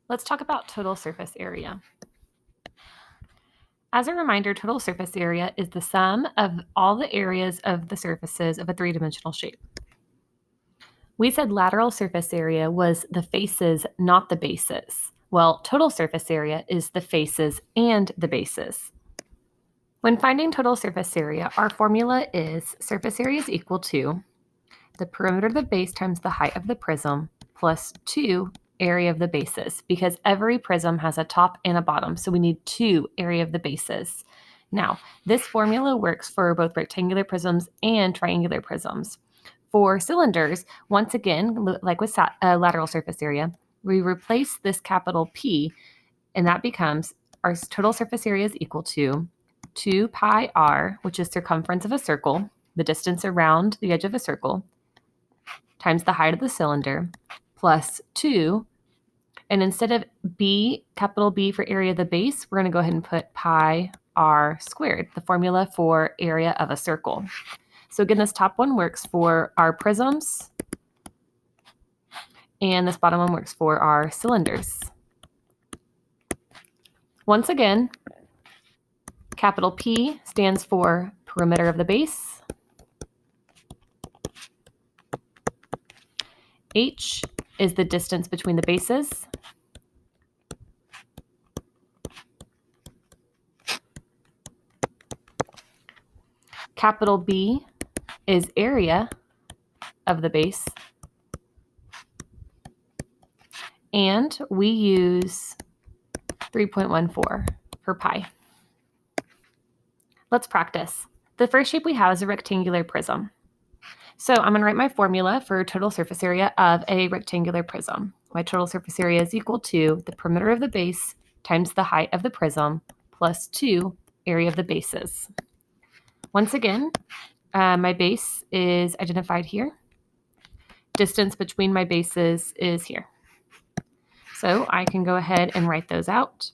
Let's talk about total surface area. As a reminder, total surface area is the sum of all the areas of the surfaces of a three-dimensional shape. We said lateral surface area was the faces, not the bases. Well, total surface area is the faces and the bases. When finding total surface area, our formula is surface area is equal to the perimeter of the base times the height of the prism plus 2 area of the bases, because every prism has a top and a bottom, so we need 2 area of the bases. Now, this formula works for both rectangular prisms and triangular prisms. For cylinders, once again, like with lateral surface area, we replace this capital P, and that becomes our total surface area is equal to 2 pi r, which is circumference of a circle, the distance around the edge of a circle, times the height of the cylinder, plus 2, and instead of B, capital B for area of the base, we're going to go ahead and put pi r squared, the formula for area of a circle. So again, this top one works for our prisms, and this bottom one works for our cylinders. Once again, capital P stands for perimeter of the base. H is the distance between the bases. Capital B is area of the base. And we use 3.14 for pi. Let's practice. The first shape we have is a rectangular prism. So I'm going to write my formula for total surface area of a rectangular prism. My total surface area is equal to the perimeter of the base times the height of the prism plus 2 area of the bases. Once again, my base is identified here. Distance between my bases is here. So I can go ahead and write those out.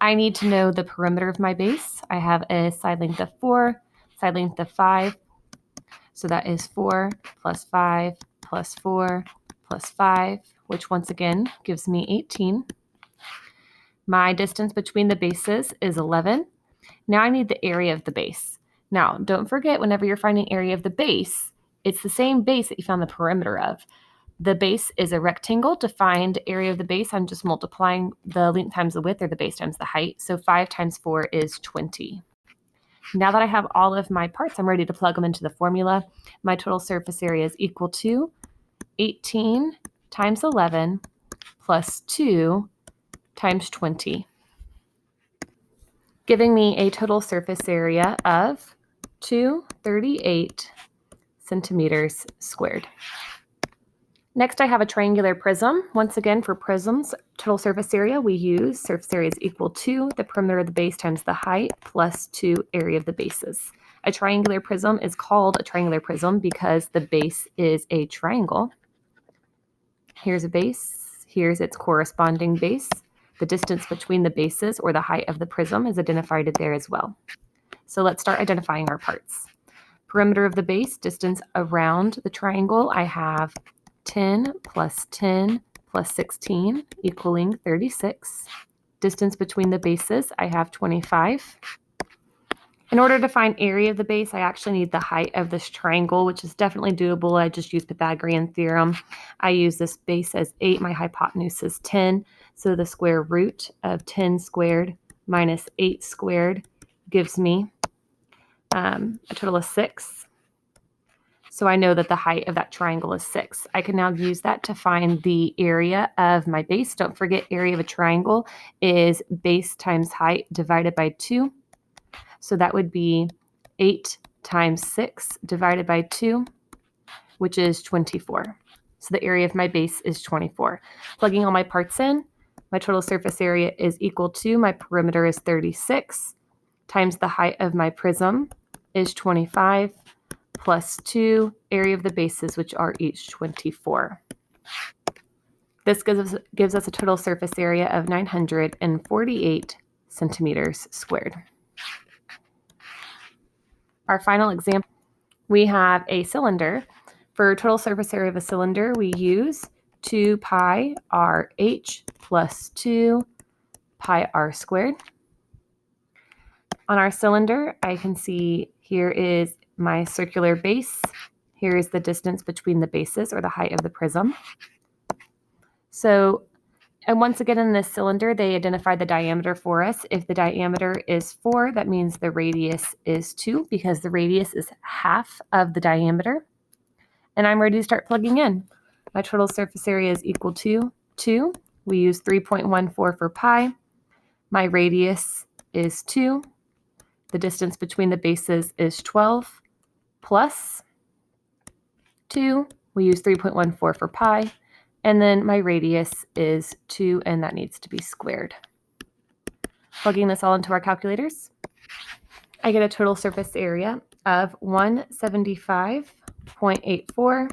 I need to know the perimeter of my base. I have a side length of 4, side length of 5. So that is 4 plus 5 plus 4 plus 5, which once again gives me 18. My distance between the bases is 11. Now I need the area of the base. Now, don't forget, whenever you're finding area of the base, it's the same base that you found the perimeter of. The base is a rectangle. To find area of the base, I'm just multiplying the length times the width, or the base times the height. So 5 times 4 is 20. Now that I have all of my parts, I'm ready to plug them into the formula. My total surface area is equal to 18 times 11 plus 2 times 20, giving me a total surface area of 238 centimeters squared. Next, I have a triangular prism. Once again, for prisms, total surface area, we use surface area is equal to the perimeter of the base times the height plus 2 area of the bases. A triangular prism is called a triangular prism because the base is a triangle. Here's a base. Here's its corresponding base. The distance between the bases, or the height of the prism, is identified there as well. So let's start identifying our parts. Perimeter of the base, distance around the triangle, I have 10 plus 10 plus 16 equaling 36. Distance between the bases, I have 25. In order to find area of the base, I actually need the height of this triangle, which is definitely doable. I just use Pythagorean theorem. I use this base as 8. My hypotenuse is 10. So the square root of 10 squared minus 8 squared gives me a total of 6. So I know that the height of that triangle is 6. I can now use that to find the area of my base. Don't forget, area of a triangle is base times height divided by 2. So that would be 8 times 6 divided by 2, which is 24. So the area of my base is 24. Plugging all my parts in, my total surface area is equal to, my perimeter is 36, times the height of my prism is 25, plus 2 area of the bases, which are each 24. This gives us a total surface area of 948 centimeters squared. Our final example, we have a cylinder. For total surface area of a cylinder, we use 2 pi r h plus 2 pi r squared. On our cylinder, I can see here is my circular base. Here is the distance between the bases, or the height of the prism. So, and once again in this cylinder, they identify the diameter for us. If the diameter is 4, that means the radius is 2, because the radius is half of the diameter. And I'm ready to start plugging in. My total surface area is equal to 2. We use 3.14 for pi. My radius is 2. The distance between the bases is 12 plus 2. We use 3.14 for pi. And then my radius is 2, and that needs to be squared. Plugging this all into our calculators, I get a total surface area of 175.84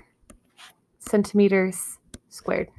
centimeters squared.